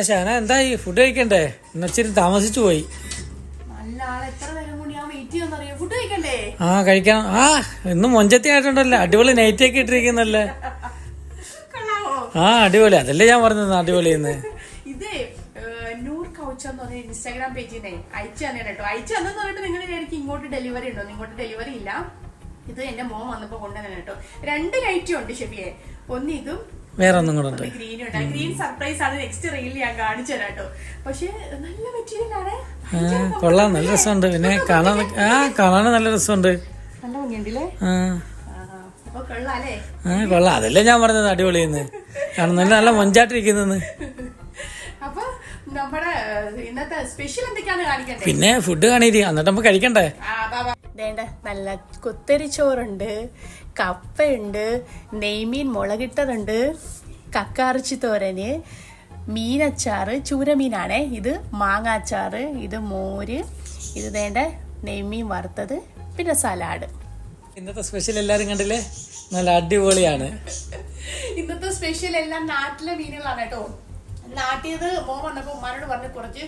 ഷാന എന്തായി ഫുഡ് കഴിക്കണ്ടേ? ഇന്നിച്ചിരി താമസിച്ചു പോയി. ആ കഴിക്കണം. ഇന്ന് മൊഞ്ചത്തി ആയിട്ടുണ്ടല്ലോ, അടിപൊളി നൈറ്റ് ഒക്കെ ഇട്ടിരിക്കുന്നല്ലേ. അടിപൊളി, അതല്ലേ ഞാൻ പറഞ്ഞത് അടിപൊളിന്ന്. ഇൻസ്റ്റാഗ്രാം പേജിൽ അയച്ചു തന്നെ കേട്ടോ. അയച്ചു തന്നെ പറഞ്ഞിട്ട് നിങ്ങൾ എനിക്ക് ഇങ്ങോട്ട് ഡെലിവറി ഉണ്ടോ? ഇങ്ങോട്ട് ഡെലിവറി ഇല്ല. ഇത് എന്റെ മോൻ വന്നപ്പോ കൊണ്ടുവന്നെ കേട്ടോ. 2 നൈറ്റും ഉണ്ട് ഷെഫിയെ. ഒന്ന് ഇതും വേറെ ഒന്നും കൂടെ ഉണ്ട്. ഗ്രീനും ഉണ്ട്. ഗ്രീൻ സർപ്രൈസ് ആണ്. നെക്സ്റ്റ് റീലിൽ ഞാൻ കാണിച്ചു തരാം കേട്ടോ. പക്ഷെ നല്ല മെറ്റീരിയൽ ആണ്. കൊള്ളാം, നല്ല രസമുണ്ട്. പിന്നെ കാണാൻ നല്ല രസമുണ്ട്. നല്ല ഭംഗിയുണ്ടല്ലേ. അപ്പൊ കൊള്ളാല്ലേ? കൊള്ളാം, അതല്ലേ ഞാൻ പറഞ്ഞത് അടിപൊളിന്ന്. കാണുന്നല്ലേ നല്ല മൊഞ്ചായിട്ടിരിക്കുന്നെന്ന്. അപ്പൊ നമ്മുടെ ഇന്നത്തെ സ്പെഷ്യൽ എന്തൊക്കെയാണ് കാണിക്കണ്ടേ? പിന്നെ ഫുഡ് കാണിരി, എന്നിട്ട് നമുക്ക് കഴിക്കണ്ടേ? നല്ല കുത്തരിച്ചോറുണ്ട്, കപ്പയുണ്ട്, നെയ്മീൻ മുളകിട്ടതുണ്ട്, കക്കാറച്ചി തോരന്, മീനച്ചാറ്, ചൂരമീനാണേ. ഇത് മാങ്ങാച്ചാറ്, ഇത് മോര്, ഇത് നെയ്മീൻ വറുത്തത്, പിന്നെ സലാഡ്. ഇന്നത്തെ സ്പെഷ്യൽ എല്ലാരും കണ്ടില്ലേ? നല്ല അടിപൊളിയാണ്. ഇന്നത്തെ സ്പെഷ്യൽ എല്ലാം നാട്ടിലെ മീനുകളാണ് കേട്ടോ. നാട്ടിയത് മോൻ വന്നപ്പോ ഉമ്മാനോട് പറഞ്ഞ് കുറച്ച്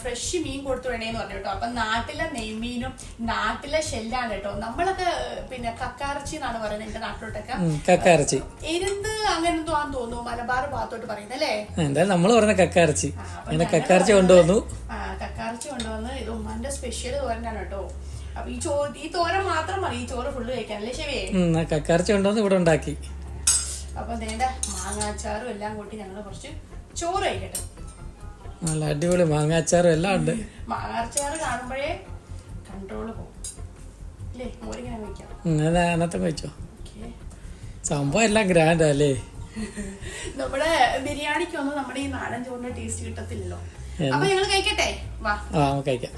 ഫ്രഷ് മീൻ കൊടുത്തു വേണേന്ന് പറഞ്ഞു കേട്ടോ. അപ്പൊ നാട്ടിലെ നെയ്മീനും നാട്ടിലെ ഷെല്ലാണ് കേട്ടോ. നമ്മളൊക്കെ പിന്നെ കക്കാറച്ചി എന്നാണ് പറയുന്നത് എന്റെ നാട്ടിലോട്ടൊക്കെ. കക്കാറച്ചി എരുന്ത് അങ്ങനെ എന്തോ ആണെന്ന് തോന്നുന്നു, മലബാർ ഭാഗത്തോട്ട് പറയുന്നല്ലേ. എന്തായാലും നമ്മള് പറഞ്ഞ കക്കാറച്ചി. കക്കാറച്ചി കൊണ്ടുവന്നു. കക്കാറച്ചി കൊണ്ടുവന്ന് ഇത് ഉമ്മാന്റെ സ്പെഷ്യൽ തോരനാണ് കേട്ടോ. അപ്പൊ ഈ തോരൻ മാത്രം മതി ഈ ചോറ് ഫുള്ള് കഴിക്കാനല്ലേ ശരിയേ. കക്കാറച്ചി കൊണ്ടുവന്ന് ഇവിടെ ഉണ്ടാക്കി. അപ്പൊ മാങ്ങാച്ചാറും എല്ലാം കൂട്ടി ഞങ്ങള് കുറച്ച് ചോറ് കഴിക്കട്ടെ. നല്ല അടിപൊളി മാങ്ങാച്ചാറും എല്ലാം ഉണ്ട്. മാങ്ങാച്ചാറ് കാണുമ്പോഴേ കൺട്രോള് പോകും അല്ലേ. മോരിങ്ങനെ കഴിക്കാം. അതിനകത്ത് കഴിച്ചോ. സംഭവം എല്ലാം ഗ്രാൻഡ് അല്ലേ. നമ്മുടെ ബിരിയാണിക്കൊന്നും നമ്മുടെ ഈ നാടൻ ചോറിന്റെ ടേസ്റ്റ് കിട്ടത്തില്ലല്ലോ. അപ്പൊ ഞങ്ങള് കഴിക്കട്ടെ. വാ കഴിക്കാം.